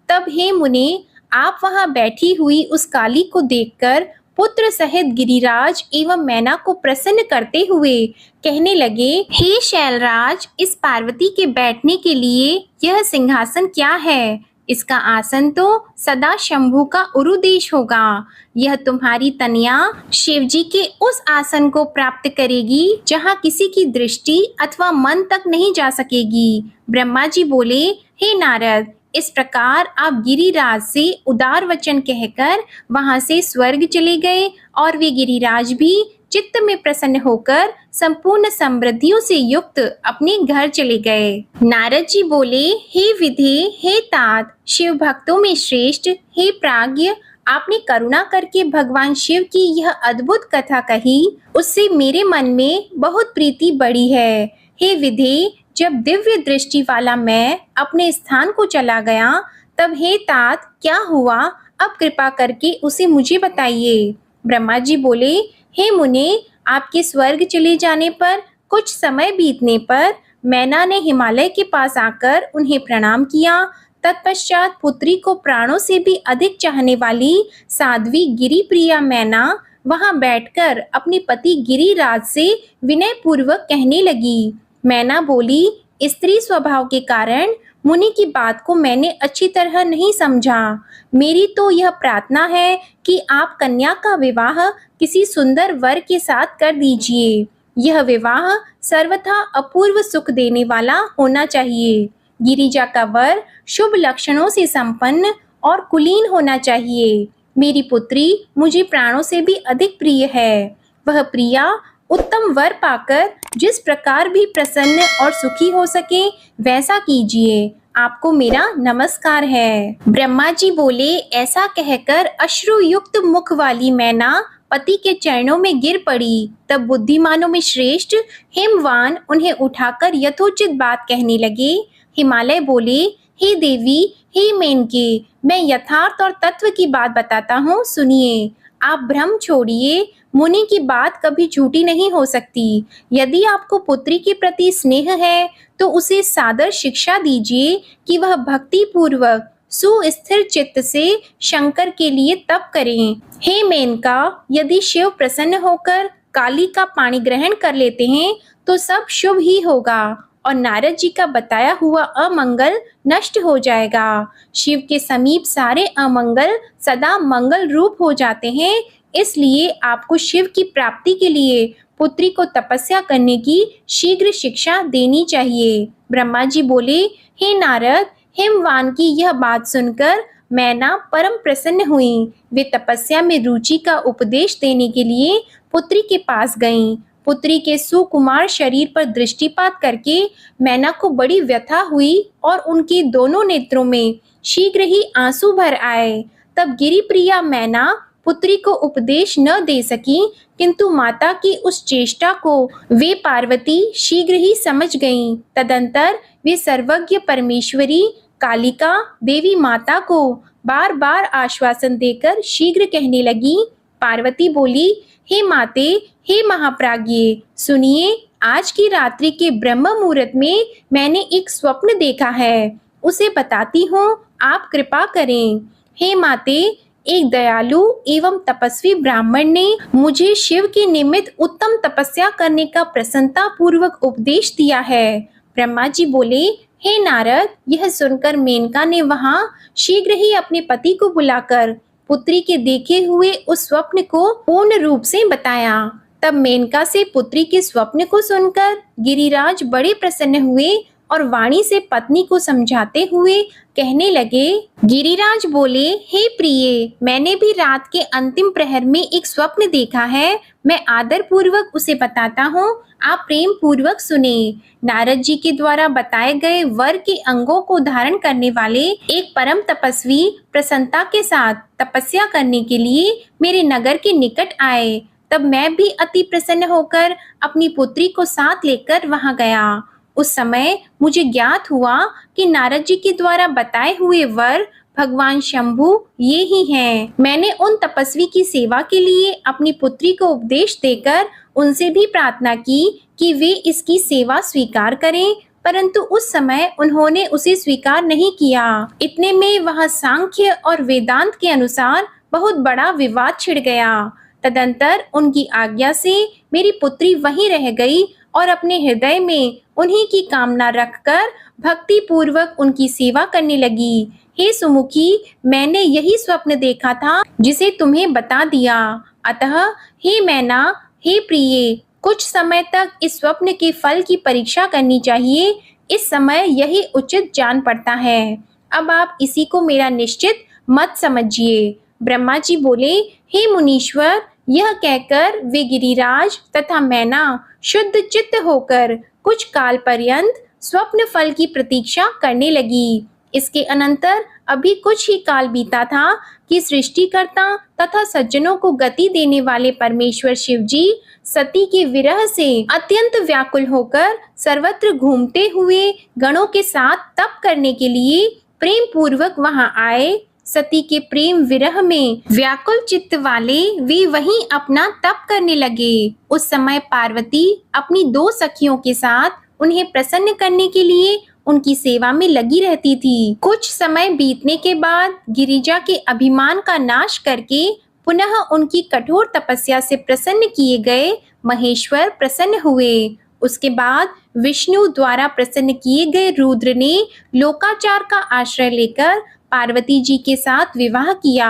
तब हे मुने, आप वहां बैठी हुई उस काली को देखकर पुत्र सहित गिरिराज एवं मैना को प्रसन्न करते हुए कहने लगे, हे शैलराज, इस पार्वती के बैठने के लिए यह सिंहासन क्या है? इसका आसन तो सदा शंभु का उरुदेश होगा। यह तुम्हारी तनया शिव जी के उस आसन को प्राप्त करेगी जहाँ किसी की दृष्टि अथवा मन तक नहीं जा सकेगी। ब्रह्मा जी बोले, हे नारद, इस प्रकार आप गिरिराज से उदार वचन कहकर वहां से स्वर्ग चले गए और वे गिरिराज भी चित्त में प्रसन्न होकर संपूर्ण समृद्धियों से युक्त अपने घर चले गए। नारद जी बोले, हे विधे, हे तात, शिव भक्तों में श्रेष्ठ, हे प्राज्ञ, आपने करुणा करके भगवान शिव की यह अद्भुत कथा कही, उससे मेरे मन में बहुत प्रीति बढ़ी है। हे विधे, जब दिव्य दृष्टि वाला मैं अपने स्थान को चला गया, तब हे तात क्या हुआ? अब कृपा करके उसे मुझे बताइए। ब्रह्मा जी बोले, हे मुने, आपके स्वर्ग चले जाने पर कुछ समय बीतने पर मैना ने हिमालय के पास आकर उन्हें प्रणाम किया। तत्पश्चात पुत्री को प्राणों से भी अधिक चाहने वाली साध्वी गिरी प्रिया मैना वहां बैठकर अपने पति गिरिराज से विनय पूर्वक कहने लगी। मैना बोली, स्त्री स्वभाव के कारण मुनि की बात को मैंने अच्छी तरह नहीं समझा। मेरी तो यह प्रार्थना है कि आप कन्या का विवाह किसी सुंदर वर के साथ कर दीजिए। यह विवाह सर्वथा अपूर्व सुख देने वाला होना चाहिए। गिरिजा का वर शुभ लक्षणों से संपन्न और कुलीन होना चाहिए। मेरी पुत्री मुझे प्राणों से भी अधिक प्रिय है। वह प्रिया उत्तम वर पाकर जिस प्रकार भी प्रसन्न और सुखी हो सके वैसा कीजिए। आपको मेरा नमस्कार है। ब्रह्मा जी बोले, ऐसा कहकर अश्रुयुक्त मुख वाली मैना पति के चरणों में गिर पड़ी। तब बुद्धिमानों में श्रेष्ठ हिमवान उन्हें उठाकर यथोचित बात कहने लगे। हिमालय बोले, हे देवी, हे मेनके, मैं यथार्थ और तत्व की बात बताता हूँ, सुनिए। आप भ्रम छोड़िए, मुनि की बात कभी झूठी नहीं हो सकती। यदि आपको पुत्री के प्रति स्नेह है तो उसे सादर शिक्षा दीजिए कि वह भक्ति पूर्वक सुस्थिर चित्त से शंकर के लिए तप करें। हे मेनका, यदि शिव प्रसन्न होकर काली का पाणी ग्रहण कर लेते हैं तो सब शुभ ही होगा और नारद जी का बताया हुआ अमंगल नष्ट हो जाएगा। शिव के समीप सारे अमंगल सदा मंगल रूप हो जाते हैं। इसलिए आपको शिव की प्राप्ति के लिए पुत्री को तपस्या करने की शीघ्र शिक्षा देनी चाहिए। ब्रह्मा जी बोले, हे नारद, हिमवान की यह बात सुनकर मैना परम प्रसन्न हुई। वे तपस्या में रुचि का उपदेश देने के लिए पुत्री के पास गईं। पुत्री के सुकुमार शरीर पर दृष्टिपात करके मैना को बड़ी व्यथा हुई और उनके दोनों नेत्रों में शीघ्र ही आंसू भर आए। तब गिरिप्रिया मैना पुत्री को उपदेश न दे सकी, किंतु माता की उस चेष्टा को वे पार्वती शीघ्र ही समझ गईं। तदंतर वे सर्वज्ञ परमेश्वरी कालिका देवी माता को बार बार आश्वासन देकर शीघ्र कहने लगी। पार्वती बोली, हे माते, हे महाप्राज्ञे, सुनिए, आज की रात्रि के ब्रह्म मुहूर्त में मैंने एक स्वप्न देखा है, उसे बताती हूँ, आप कृपा करें। हे माते, एक दयालु एवं तपस्वी ब्राह्मण ने मुझे शिव के निमित्त उत्तम तपस्या करने का प्रसन्नता पूर्वक उपदेश दिया है। ब्रह्मा जी बोले, हे नारद, यह सुनकर मेनका ने वहां शीघ्र ही अपने पति को बुलाकर पुत्री के देखे हुए उस स्वप्न को पूर्ण रूप से बताया। तब मेनका से पुत्री के स्वप्न को सुनकर गिरिराज बड़े प्रसन्न हुए और वाणी से पत्नी को समझाते हुए कहने लगे। गिरिराज बोले, हे प्रिय, मैंने भी रात के अंतिम प्रहर में एक स्वप्न देखा है। मैं आदर पूर्वक उसे बताता हूँ, आप प्रेम पूर्वक सुने। नारद जी के द्वारा बताए गए वर के अंगों को धारण करने वाले एक परम तपस्वी प्रसन्नता के साथ तपस्या करने के लिए मेरे नगर के निकट आए। तब मैं भी अति प्रसन्न होकर अपनी पुत्री को साथ लेकर वहां गया। उस समय मुझे ज्ञात हुआ कि नारद जी के द्वारा बताए हुए वर भगवान शंभु ये ही हैं। मैंने उन तपस्वी की सेवा के लिए अपनी पुत्री को उपदेश देकर उनसे भी प्रार्थना की कि वे इसकी सेवा स्वीकार करें, परंतु उस समय उन्होंने उसे स्वीकार नहीं किया। इतने में वह सांख्य और वेदांत के अनुसार बहुत बड़ा विवाद छिड़ गया। तदंतर उनकी आज्ञा से मेरी पुत्री वहीं रह गई और अपने हृदय में उन्हीं की कामना रखकर भक्ति पूर्वक उनकी सेवा करने लगी। हे सुमुखी, मैंने यही स्वप्न देखा था जिसे तुम्हें बता दिया। अतः हे मैना, हे प्रिय, कुछ समय तक इस स्वप्न के फल की परीक्षा करनी चाहिए। इस समय यही उचित जान पड़ता है। अब आप इसी को मेरा निश्चित मत समझिए। ब्रह्मा जी बोले, हे मुनीश्वर, यह कहकर वे गिरिराज तथा मैना शुद्ध चित्त होकर कुछ काल पर्यंत स्वप्न फल की प्रतीक्षा करने लगी। इसके अनंतर अभी कुछ ही काल बीता था कि सृष्टिकर्ता तथा सज्जनों को गति देने वाले परमेश्वर शिव जी सती के विरह से अत्यंत व्याकुल होकर सर्वत्र घूमते हुए गणों के साथ तप करने के लिए प्रेम पूर्वक वहां आए। सती के प्रेम विरह में व्याकुल चित्त वाले वे वहीं अपना तप करने लगे। उस समय पार्वती अपनी दो सखियों के साथ उन्हें प्रसन्न करने के लिए उनकी सेवा में लगी रहती थी। कुछ समय बीतने के बाद गिरिजा के अभिमान का नाश करके पुनः उनकी कठोर तपस्या से प्रसन्न किए गए महेश्वर प्रसन्न हुए। उसके बाद विष्णु द्वारा प्रसन्न किए गए रुद्र ने लोकाचार का आश्रय लेकर पार्वती जी के साथ विवाह किया।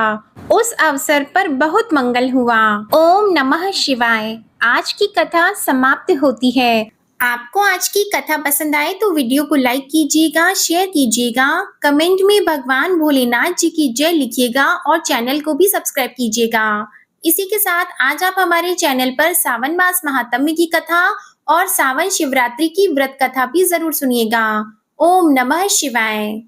उस अवसर पर बहुत मंगल हुआ। ओम नमः शिवाय। आज की कथा समाप्त होती है। आपको आज की कथा पसंद आए तो वीडियो को लाइक कीजिएगा, शेयर कीजिएगा, कमेंट में भगवान भोलेनाथ जी की जय लिखिएगा और चैनल को भी सब्सक्राइब कीजिएगा। इसी के साथ आज आप हमारे चैनल पर सावन मास महात्म्य की कथा और सावन शिवरात्रि की व्रत कथा भी जरूर सुनिएगा। ओम नमः शिवाय।